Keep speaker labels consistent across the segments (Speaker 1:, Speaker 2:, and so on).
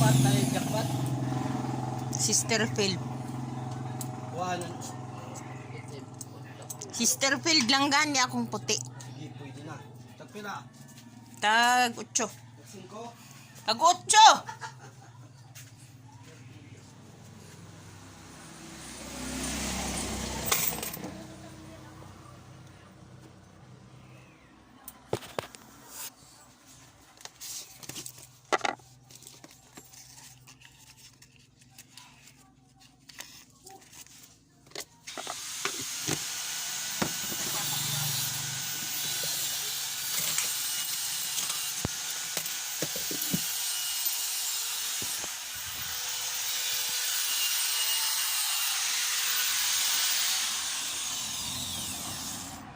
Speaker 1: jackpot tayo, jackpot.
Speaker 2: Sister Phil.
Speaker 1: Kuhanan.
Speaker 2: Sister Phil lang gani akong puti.
Speaker 1: Sige, pwede na. Tagpila.
Speaker 2: Tag 8.
Speaker 1: Singko.
Speaker 2: Tag 8!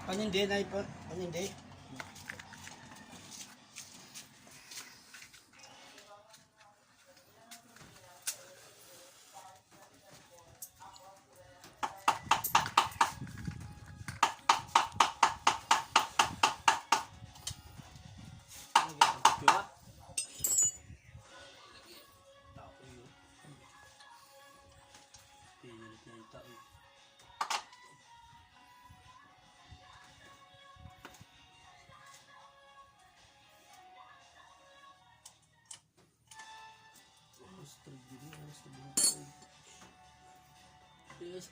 Speaker 1: Panindi na ipo. Panindi.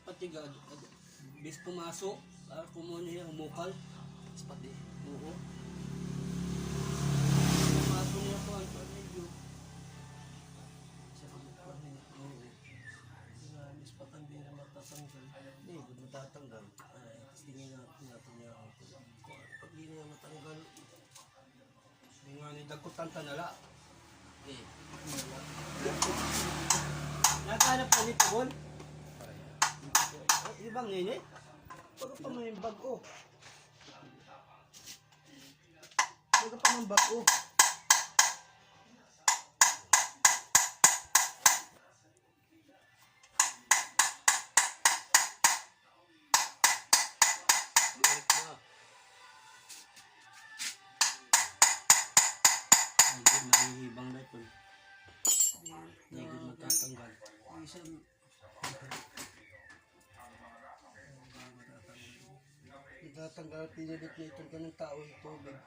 Speaker 1: Pati bis pumasok, kumuha niya umukal. Pati. Oo. Pumasok niya po ang medyo. Sa umukal niya. Oo. Bis patang din na matatanggal. Hindi, kung matatanggal. Tingin natin niya ako. Pag di niya matanggal, hindi nga ni Dagkutan tanala. Nakahanap pa ni Pabon? Ibang nini? Baga pa may bago. Baga pa may bago. Ay, nahihibang na ito. Hindi matatanggal. Itatanggal, pinilit na itong ganang tao yung tubig.